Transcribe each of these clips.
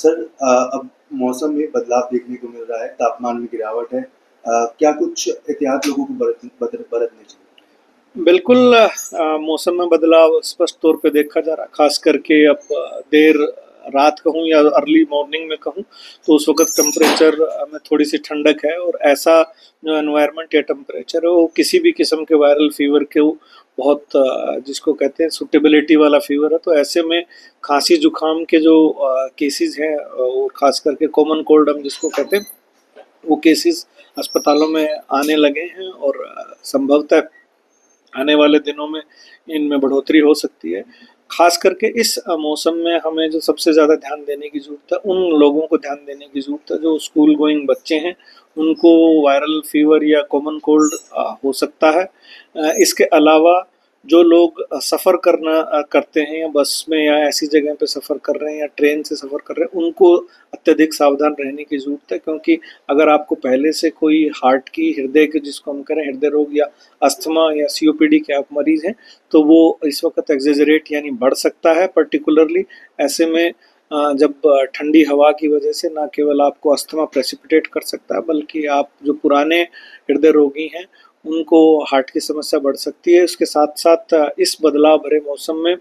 Sir अब मौसम में बदलाव देखने को मिल रहा है, तापमान में गिरावट है। क्या कुछ एहतियात लोगों को बरतनी चाहिए? बिल्कुल मौसम में बदलाव स्पष्ट तौर पे देखा जा रहा है, खास करके अब देर रात कहूँ या अर्ली मॉर्निंग में कहूँ, तो उस वक़्त टेम्परेचर में थोड़ी-सी ठंडक है और ऐसा जो एनवायरनमेंट या टेम्परेचर है, वो किसी भी किस्म के वायरल फ़ीवर को बहुत जिसको कहते हैं सूटेबिलिटी वाला फ़ीवर है, तो ऐसे में खाँसी-जुकाम के जो केसेज़ हैं और खास करके कॉमन कोल्ड हम जिसको कहते हैं, वो केसेज़ अस्पतालों में आने लगे हैं और संभवतः आने वाले दिनों में इनमें बढ़ोतरी हो सकती है। ख़ास करके इस मौसम में हमें जो सबसे ज़्यादा ध्यान देने की ज़रूरत है, उन लोगों को ध्यान देने की ज़रूरत है जो स्कूल गोइंग बच्चे हैं, उनको वायरल फ़ीवर या कॉमन कोल्ड हो सकता है। इसके अलावा जो लोग सफ़र करते हैं या बस में या ऐसी जगह पे सफ़र कर रहे हैं या ट्रेन से सफ़र कर रहे हैं, उनको अत्यधिक सावधान रहने की ज़रूरत है, क्योंकि अगर आपको पहले से कोई हार्ट की, हृदय के जिसको हम कह रहे हैं हृदय रोग या अस्थमा या सीओपीडी के आप मरीज़ हैं, तो वो इस वक़्त एक्सेजरेट यानी बढ़ सकता है पर्टिकुलरली। ऐसे में जब ठंडी हवा की वजह से ना केवल आपको अस्थमा प्रेसिपिटेट कर सकता है, बल्कि आप जो पुराने हृदय रोगी हैं, उनको हार्ट की समस्या बढ़ सकती है। इसके साथ-साथ इस बदलाव भरे मौसम में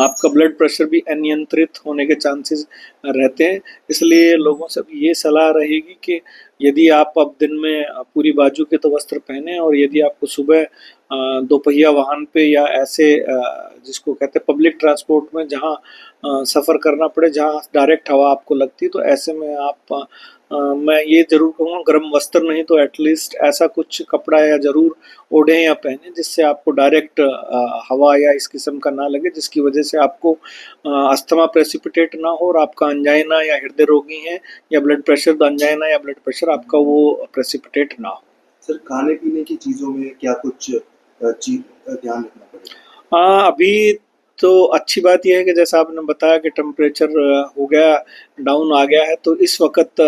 आपका ब्लड प्रेशर भी अनियंत्रित होने के चांसेस रहते हैं। इसलिए लोगों से भी ये सलाह रहेगी कि यदि आप अब दिन में पूरी बाजू के तो वस्त्र पहने और यदि आपको सुबह दोपहिया वाहन पे या ऐसे जिसको कहते हैं पब्लिक ट्रांसपोर्ट में जहाँ सफ़र करना पड़े, जहाँ डायरेक्ट हवा आपको लगती है, तो ऐसे में आप मैं ये ज़रूर कहूँगा गर्म वस्त्र नहीं तो एटलीस्ट ऐसा कुछ कपड़ा या ज़रूर ओढ़ें या पहनें जिससे आपको डायरेक्ट हवा या इस किस्म का ना लगे, जिसकी वजह से आपको अस्थमा प्रेसिपिटेट ना हो और आपका अंजाइना या हृदय रोगी हैं या ब्लड प्रेशर, तो अंजाइना या ब्लड प्रेशर आपका वो प्रेसिपिटेट ना हो। सर खाने-पीने की चीज़ों में क्या कुछ ध्यान रखना पड़ेगा? हाँ, अभी तो अच्छी बात ये है कि जैसा आपने बताया कि टेम्परेचर हो गया, डाउन आ गया है, तो इस वक़्त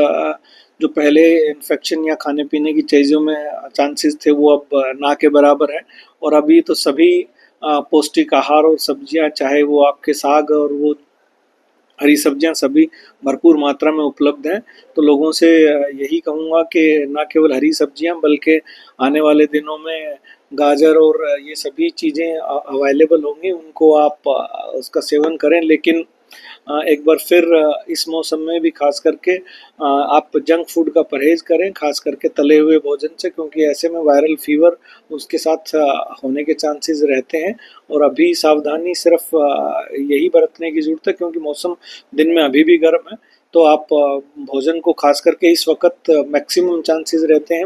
जो पहले इन्फेक्शन या खाने-पीने की चीज़ों में चांसेस थे, वो अब ना के बराबर है और अभी तो सभी पौष्टिक आहार और सब्जियाँ, चाहे वो आपके साग और वो हरी सब्जियाँ सभी भरपूर मात्रा में उपलब्ध हैं। तो लोगों से यही कहूँगा कि ना केवल हरी सब्जियाँ बल्कि आने वाले दिनों में गाजर और ये सभी चीज़ें अवेलेबल होंगी, उनको आप उसका सेवन करें। लेकिन एक बार फिर इस मौसम में भी ख़ास करके आप जंक फूड का परहेज़ करें, ख़ास करके तले हुए भोजन से, क्योंकि ऐसे में वायरल फ़ीवर उसके साथ होने के चांसेस रहते हैं। और अभी सावधानी सिर्फ़ यही बरतने की ज़रूरत है, क्योंकि मौसम दिन में अभी भी गर्म है, तो आप भोजन को ख़ास करके इस वक़्त मैक्सिमम चांसेस रहते हैं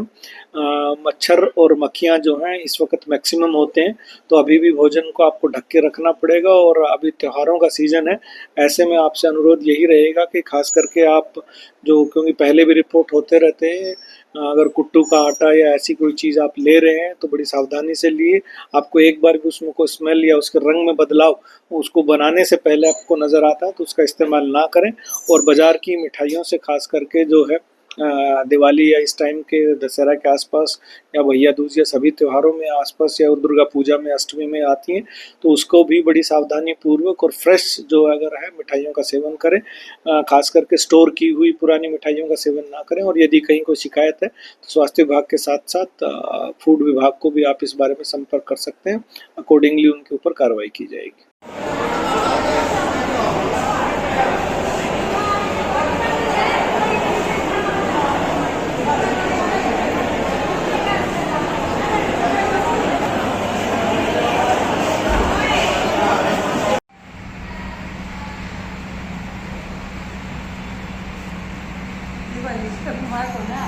मच्छर और मक्खियाँ जो हैं इस वक़्त मैक्सिमम होते हैं, तो अभी भी भोजन को आपको ढक के रखना पड़ेगा और अभी त्योहारों का सीज़न है। ऐसे में आपसे अनुरोध यही रहेगा कि ख़ास करके आप जो, क्योंकि पहले भी रिपोर्ट होते रहते हैं, अगर कुट्टू का आटा या ऐसी कोई चीज़ आप ले रहे हैं तो बड़ी सावधानी से लिए। आपको एक बार भी उसमें कोई स्मेल या उसके रंग में बदलाव उसको बनाने से पहले आपको नज़र आता है तो उसका इस्तेमाल ना करें। और बाज़ार की मिठाइयों से ख़ास करके जो है दिवाली या इस टाइम के दशहरा के आसपास या भैया दूज या सभी त्योहारों में आसपास या दुर्गा पूजा में, अष्टमी में आती हैं, तो उसको भी बड़ी सावधानी पूर्वक और फ्रेश जो अगर है मिठाइयों का सेवन करें। खास करके स्टोर की हुई पुरानी मिठाइयों का सेवन ना करें। और यदि कहीं कोई शिकायत है तो स्वास्थ्य विभाग के साथ साथ फूड विभाग को भी आप इस बारे में संपर्क कर सकते हैं, अकॉर्डिंगली उनके ऊपर कार्रवाई की जाएगी। Igual, listo, no me va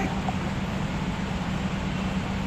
a